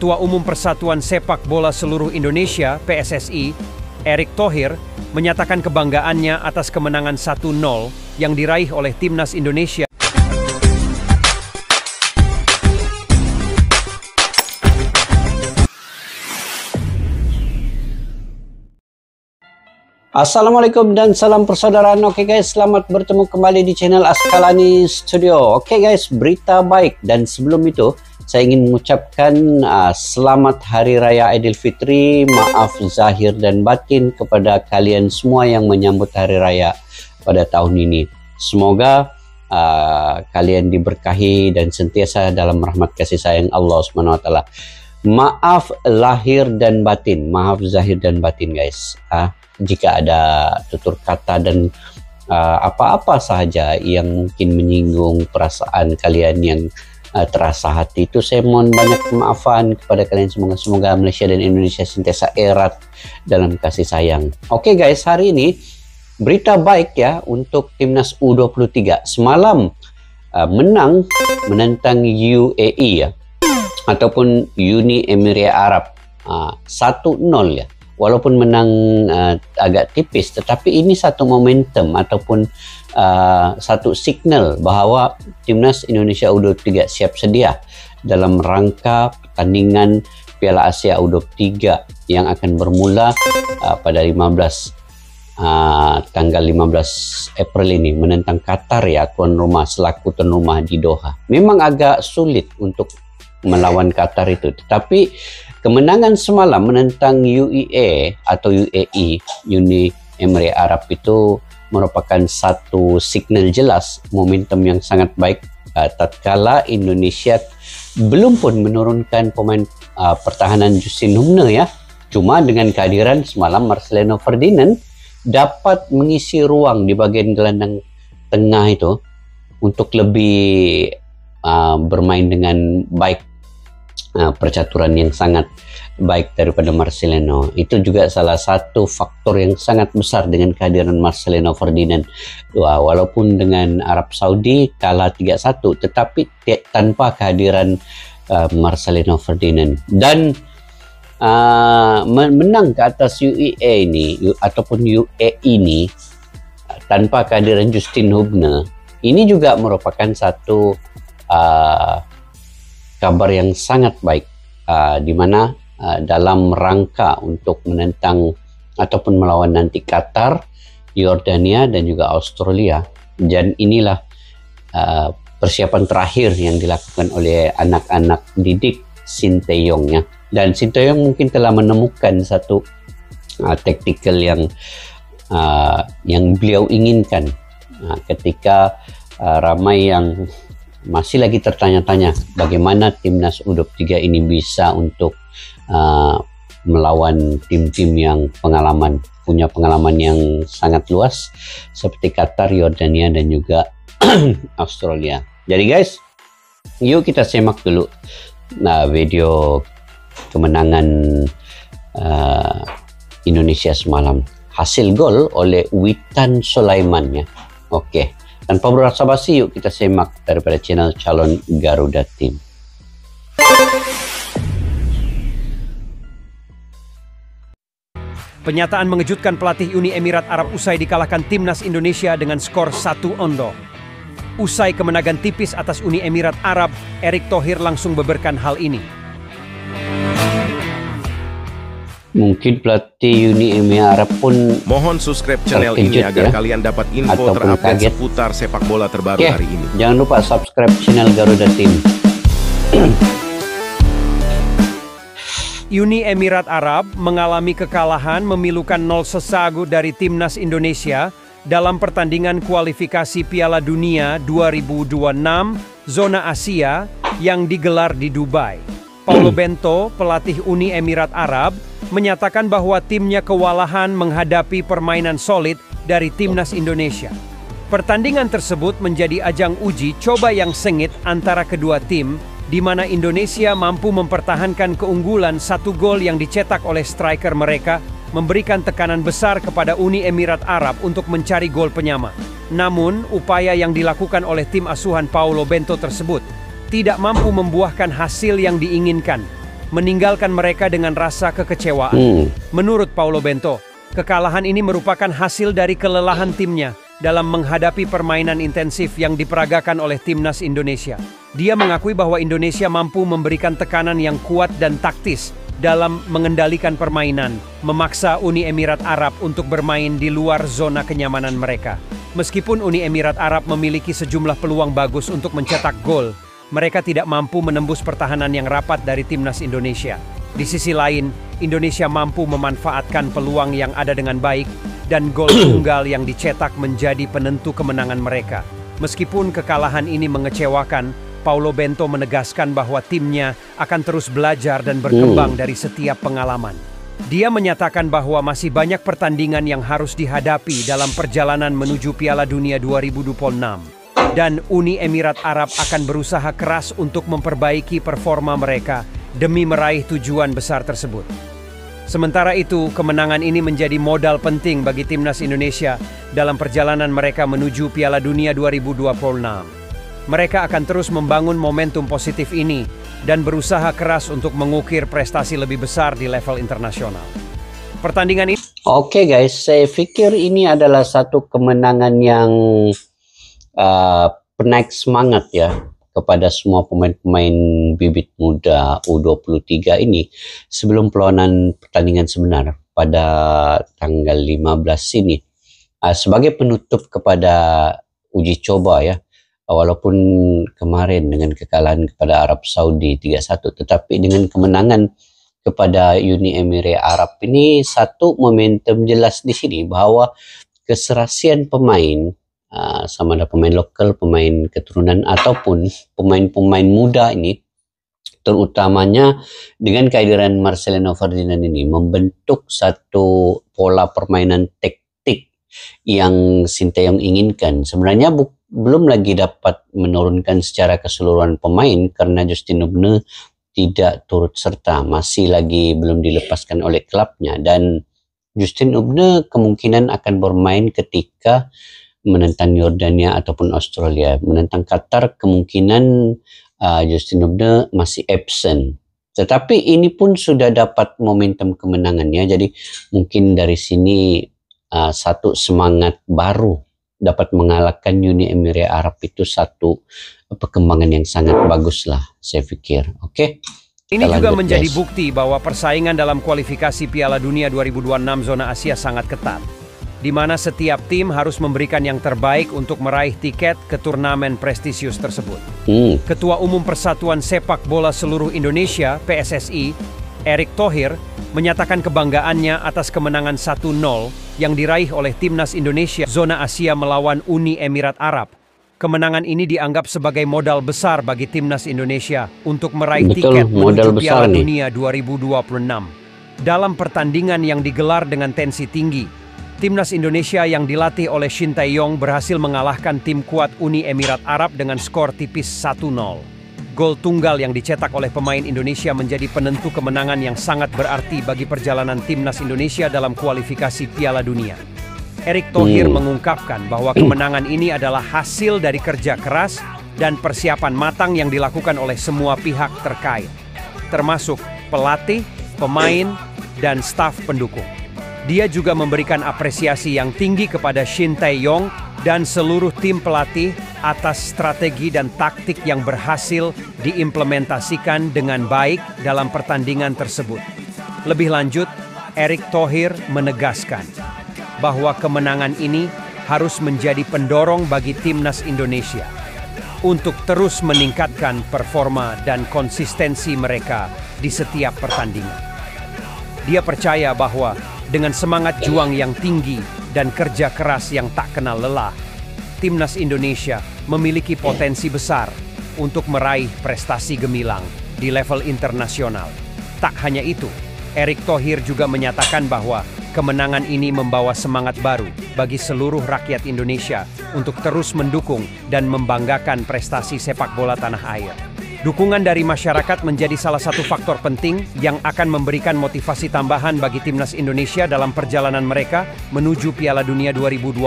Ketua Umum Persatuan Sepak Bola Seluruh Indonesia (PSSI), Erick Thohir, menyatakan kebanggaannya atas kemenangan 1-0 yang diraih oleh Timnas Indonesia. Assalamualaikum dan salam persaudaraan. Oke guys, selamat bertemu kembali di channel Askalani Studio. Oke guys, berita baik, dan sebelum itu saya ingin mengucapkan selamat Hari Raya Aidilfitri, maaf zahir dan batin kepada kalian semua yang menyambut Hari Raya pada tahun ini. Semoga kalian diberkahi dan sentiasa dalam rahmat kasih sayang Allah SWT. Maaf lahir dan batin, maaf zahir dan batin guys. Jika ada tutur kata dan apa-apa sahaja yang mungkin menyinggung perasaan kalian yang terasa hati, itu saya mohon banyak kemaafan kepada kalian semua. Semoga Malaysia dan Indonesia sentiasa erat dalam kasih sayang. Oke guys, hari ini berita baik ya untuk Timnas U23. Semalam menang menentang UAE ya, ataupun Uni Emirat Arab 1-0 ya. Walaupun menang agak tipis, tetapi ini satu momentum ataupun satu signal bahawa Timnas Indonesia U23 siap sedia dalam rangka pertandingan Piala Asia U23 yang akan bermula pada tanggal 15 April ini menentang Qatar ya, tuan rumah selaku tuan rumah di Doha. Memang agak sulit untuk melawan Qatar itu, tetapi kemenangan semalam menentang UAE atau UAE, Uni Emirat Arab, itu merupakan satu signal jelas momentum yang sangat baik tatkala Indonesia belum pun menurunkan pemain pertahanan Justin Hubner ya. Cuma dengan kehadiran semalam Marcelino Ferdinand dapat mengisi ruang di bagian gelandang tengah itu untuk lebih bermain dengan baik. Percaturan yang sangat baik daripada Marcelino. Itu juga salah satu faktor yang sangat besar dengan kehadiran Marcelino Ferdinand. Walaupun dengan Arab Saudi kalah 3-1, tetapi tanpa kehadiran Marcelino Ferdinand. Dan menang ke atas UAE ini ataupun UAE ini tanpa kehadiran Justin Hubner, ini juga merupakan satu kabar yang sangat baik, di mana dalam rangka untuk menentang ataupun melawan nanti Qatar, Yordania dan juga Australia. Dan inilah persiapan terakhir yang dilakukan oleh anak-anak didik Sinteyong ya. Dan Sinteyong mungkin telah menemukan satu taktikal yang beliau inginkan ketika ramai yang masih lagi tertanya-tanya bagaimana Timnas U23 ini bisa untuk melawan tim-tim yang punya pengalaman yang sangat luas seperti Qatar, Yordania dan juga Australia. Jadi guys, yuk kita simak dulu video kemenangan Indonesia semalam. Hasil gol oleh Witan Sulaiman ya. Oke. Tanpa basa-basi, yuk kita simak daripada channel Calon Garuda Team. Penyataan mengejutkan pelatih Uni Emirat Arab usai dikalahkan Timnas Indonesia dengan skor 1-0. Usai kemenangan tipis atas Uni Emirat Arab, Erick Thohir langsung beberkan hal ini. Mungkin pelatih Uni Emirat Arab pun mohon subscribe channel ini agar kalian dapat info terupdate seputar sepak bola terbaru hari ini. Jangan lupa subscribe channel Garuda Team. Uni Emirat Arab mengalami kekalahan memilukan 0 sesagu dari Timnas Indonesia dalam pertandingan kualifikasi Piala Dunia 2026 Zona Asia yang digelar di Dubai. Paulo Bento, pelatih Uni Emirat Arab, menyatakan bahwa timnya kewalahan menghadapi permainan solid dari Timnas Indonesia. Pertandingan tersebut menjadi ajang uji coba yang sengit antara kedua tim, di mana Indonesia mampu mempertahankan keunggulan 1 gol yang dicetak oleh striker mereka, memberikan tekanan besar kepada Uni Emirat Arab untuk mencari gol penyama. Namun, upaya yang dilakukan oleh tim asuhan Paulo Bento tersebut tidak mampu membuahkan hasil yang diinginkan. meninggalkan mereka dengan rasa kekecewaan. Menurut Paulo Bento, kekalahan ini merupakan hasil dari kelelahan timnya dalam menghadapi permainan intensif yang diperagakan oleh timnas Indonesia. Dia mengakui bahwa Indonesia mampu memberikan tekanan yang kuat dan taktis dalam mengendalikan permainan, memaksa Uni Emirat Arab untuk bermain di luar zona kenyamanan mereka. Meskipun Uni Emirat Arab memiliki sejumlah peluang bagus untuk mencetak gol, mereka tidak mampu menembus pertahanan yang rapat dari timnas Indonesia. Di sisi lain, Indonesia mampu memanfaatkan peluang yang ada dengan baik dan gol tunggal yang dicetak menjadi penentu kemenangan mereka. Meskipun kekalahan ini mengecewakan, Paulo Bento menegaskan bahwa timnya akan terus belajar dan berkembang dari setiap pengalaman. Dia menyatakan bahwa masih banyak pertandingan yang harus dihadapi dalam perjalanan menuju Piala Dunia 2026. Dan Uni Emirat Arab akan berusaha keras untuk memperbaiki performa mereka demi meraih tujuan besar tersebut. Sementara itu, kemenangan ini menjadi modal penting bagi timnas Indonesia dalam perjalanan mereka menuju Piala Dunia 2026. Mereka akan terus membangun momentum positif ini dan berusaha keras untuk mengukir prestasi lebih besar di level internasional. Pertandingan ini... Oke guys, saya pikir ini adalah satu kemenangan yang penaik semangat ya kepada semua pemain-pemain bibit muda U23 ini sebelum perlawanan pertandingan sebenar pada tanggal 15 ini. Sebagai penutup kepada uji coba ya, walaupun kemarin dengan kekalahan kepada Arab Saudi 3-1, tetapi dengan kemenangan kepada Uni Emirat Arab ini satu momentum jelas di sini bahwa keserasian pemain, sama ada pemain lokal, pemain keturunan ataupun pemain-pemain muda ini, terutamanya dengan kehadiran Marcelino Ferdinand ini membentuk satu pola permainan taktik yang Sinteyong inginkan. Sebenarnya belum lagi dapat menurunkan secara keseluruhan pemain karena Justin Hubner tidak turut serta, masih lagi belum dilepaskan oleh klubnya, dan Justin Hubner kemungkinan akan bermain ketika menentang Yordania ataupun Australia. Menentang Qatar kemungkinan Justin Hubner masih absent. Tetapi ini pun sudah dapat momentum kemenangannya, jadi mungkin dari sini satu semangat baru dapat mengalahkan Uni Emirat Arab itu satu perkembangan yang sangat bagus lah, saya pikir. Oke. Ini juga menjadi bukti bahwa persaingan dalam kualifikasi Piala Dunia 2026 zona Asia sangat ketat, di mana setiap tim harus memberikan yang terbaik untuk meraih tiket ke turnamen prestisius tersebut. Ketua Umum Persatuan Sepak Bola Seluruh Indonesia (PSSI), Erick Thohir, menyatakan kebanggaannya atas kemenangan 1-0 yang diraih oleh timnas Indonesia zona Asia melawan Uni Emirat Arab. Kemenangan ini dianggap sebagai modal besar bagi timnas Indonesia untuk meraih tiket menuju Piala Dunia 2026. Dalam pertandingan yang digelar dengan tensi tinggi, timnas Indonesia yang dilatih oleh Sinteyong berhasil mengalahkan tim kuat Uni Emirat Arab dengan skor tipis 1-0. Gol tunggal yang dicetak oleh pemain Indonesia menjadi penentu kemenangan yang sangat berarti bagi perjalanan timnas Indonesia dalam kualifikasi Piala Dunia. Erick Thohir mengungkapkan bahwa kemenangan ini adalah hasil dari kerja keras dan persiapan matang yang dilakukan oleh semua pihak terkait, termasuk pelatih, pemain, dan staf pendukung. Dia juga memberikan apresiasi yang tinggi kepada Sinteyong dan seluruh tim pelatih atas strategi dan taktik yang berhasil diimplementasikan dengan baik dalam pertandingan tersebut. Lebih lanjut, Erick Thohir menegaskan bahwa kemenangan ini harus menjadi pendorong bagi timnas Indonesia untuk terus meningkatkan performa dan konsistensi mereka di setiap pertandingan. Dia percaya bahwa dengan semangat juang yang tinggi dan kerja keras yang tak kenal lelah, timnas Indonesia memiliki potensi besar untuk meraih prestasi gemilang di level internasional. Tak hanya itu, Erick Thohir juga menyatakan bahwa kemenangan ini membawa semangat baru bagi seluruh rakyat Indonesia untuk terus mendukung dan membanggakan prestasi sepak bola tanah air. Dukungan dari masyarakat menjadi salah satu faktor penting yang akan memberikan motivasi tambahan bagi timnas Indonesia dalam perjalanan mereka menuju Piala Dunia 2026.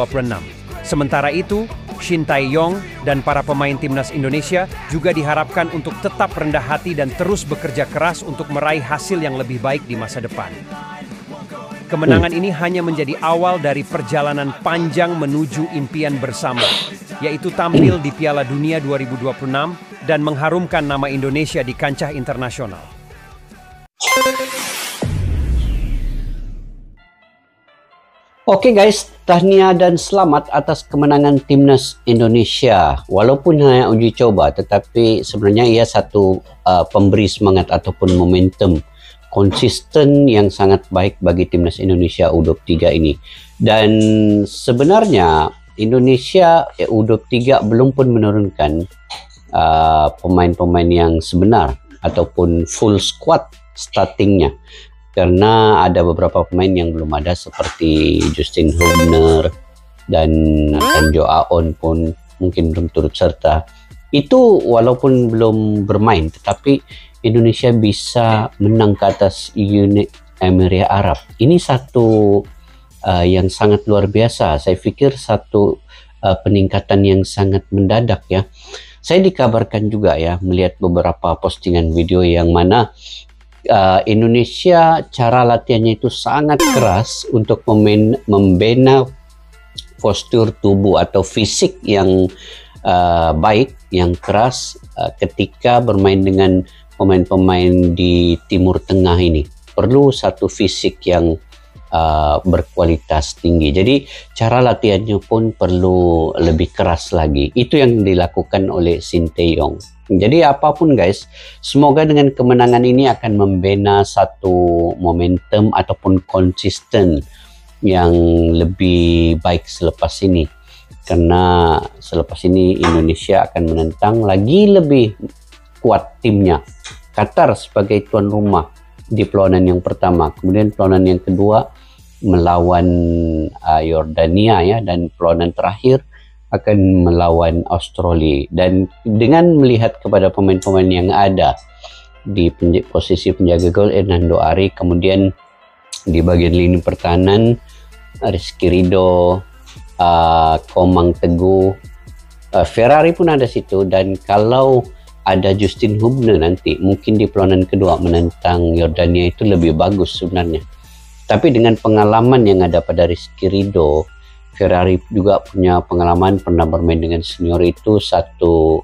Sementara itu, Shin Tae-yong, dan para pemain timnas Indonesia juga diharapkan untuk tetap rendah hati dan terus bekerja keras untuk meraih hasil yang lebih baik di masa depan. Kemenangan ini hanya menjadi awal dari perjalanan panjang menuju impian bersama, yaitu tampil di Piala Dunia 2026 dan mengharumkan nama Indonesia di kancah internasional. Oke guys, tahniah dan selamat atas kemenangan timnas Indonesia. Walaupun hanya uji coba, tetapi sebenarnya ia satu pemberi semangat ataupun momentum konsisten yang sangat baik bagi timnas Indonesia U23 ini. Dan sebenarnya Indonesia U23 belum pun menurunkan pemain-pemain yang sebenar ataupun full squad startingnya. Karena ada beberapa pemain yang belum ada seperti Justin Hubner dan Jo Aon pun mungkin belum turut serta. Itu walaupun belum bermain, tetapi Indonesia bisa menang ke atas Uni Emirat Arab. Ini satu yang sangat luar biasa. Saya pikir satu peningkatan yang sangat mendadak ya. Saya dikabarkan juga ya melihat beberapa postingan video yang mana Indonesia cara latihannya itu sangat keras untuk membina postur tubuh atau fisik yang baik, yang keras ketika bermain dengan pemain-pemain di Timur Tengah ini. Perlu satu fisik yang berkualitas tinggi. Jadi cara latihannya pun perlu lebih keras lagi. Itu yang dilakukan oleh Shin Tae-yong. Jadi apapun guys, semoga dengan kemenangan ini akan membina satu momentum ataupun konsisten yang lebih baik selepas ini. Karena selepas ini Indonesia akan menentang lagi lebih kuat timnya. Qatar sebagai tuan rumah di perlawanan yang pertama, kemudian perlawanan yang kedua melawan Yordania ya, dan perlawanan terakhir akan melawan Australia. Dan dengan melihat kepada pemain-pemain yang ada di posisi penjaga gol, Hernando Ari, kemudian di bagian lini pertahanan Rizky Ridho, Komang Teguh, Ferrari pun ada situ. Dan kalau ada Justin Hubner nanti mungkin di perlawanan kedua menentang Yordania itu lebih bagus sebenarnya. Tapi dengan pengalaman yang ada pada Rizky Ridho, Ferrari juga punya pengalaman pernah bermain dengan senior, itu satu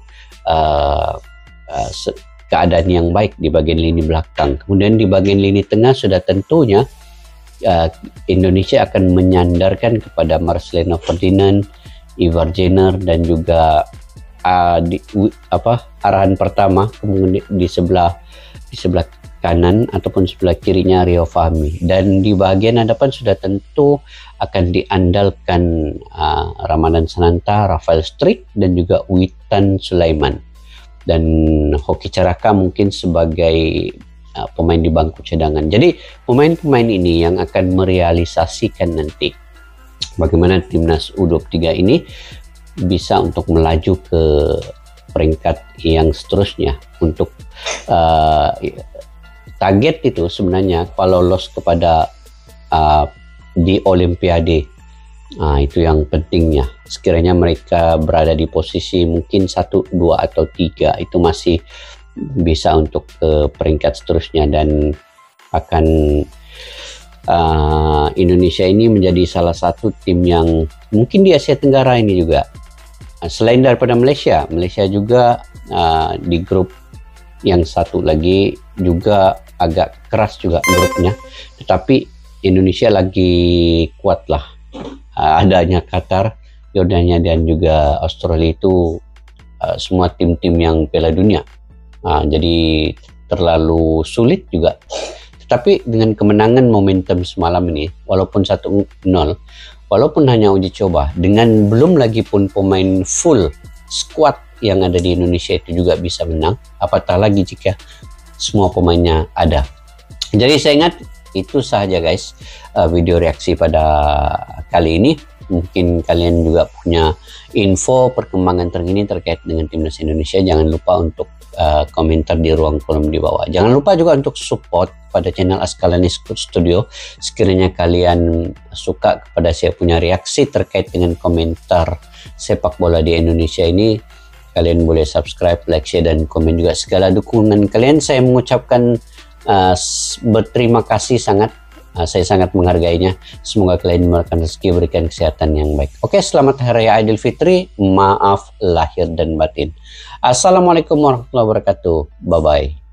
keadaan yang baik di bagian lini belakang. Kemudian di bagian lini tengah sudah tentunya Indonesia akan menyandarkan kepada Marcelino Ferdinand, Ivar Jenner, dan juga arahan pertama kemudian di sebelah kanan ataupun sebelah kirinya Rio Fahmi. Dan di bagian hadapan sudah tentu akan diandalkan Ramadan Sananta, Rafael Struijk, dan juga Witan Sulaiman. Dan Hoki Caraka mungkin sebagai pemain di bangku cadangan. Jadi pemain-pemain ini yang akan merealisasikan nanti bagaimana timnas U23 ini bisa untuk melaju ke peringkat yang seterusnya. Untuk target itu sebenarnya kalau lolos kepada di Olimpiade, itu yang pentingnya. Sekiranya mereka berada di posisi mungkin 1, 2, atau 3, itu masih bisa untuk ke peringkat seterusnya. Dan akan Indonesia ini menjadi salah satu tim yang mungkin di Asia Tenggara ini juga, selain daripada Malaysia juga di grup yang satu lagi juga agak keras juga grupnya, tetapi Indonesia lagi kuat lah. Adanya Qatar, Yordania, dan juga Australia itu semua tim-tim yang Piala Dunia. Jadi terlalu sulit juga. Tetapi dengan kemenangan momentum semalam ini, walaupun 1-0, walaupun hanya uji coba, dengan belum lagi pun pemain full squad yang ada di Indonesia itu juga bisa menang, apatah lagi jika semua pemainnya ada. Jadi saya ingat itu saja guys video reaksi pada kali ini. Mungkin kalian juga punya info perkembangan terkini terkait dengan timnas Indonesia, jangan lupa untuk komentar di ruang kolom di bawah. Jangan lupa juga untuk support pada channel Askalani Studio. Sekiranya kalian suka kepada saya punya reaksi terkait dengan komentar sepak bola di Indonesia ini, kalian boleh subscribe, like, share, dan komen juga. Segala dukungan kalian saya mengucapkan berterima kasih sangat. Saya sangat menghargainya. Semoga kalian diberikan rezeki, berikan kesehatan yang baik. Oke, selamat Hari Raya Idul Fitri. Maaf lahir dan batin. Assalamualaikum warahmatullahi wabarakatuh. Bye-bye.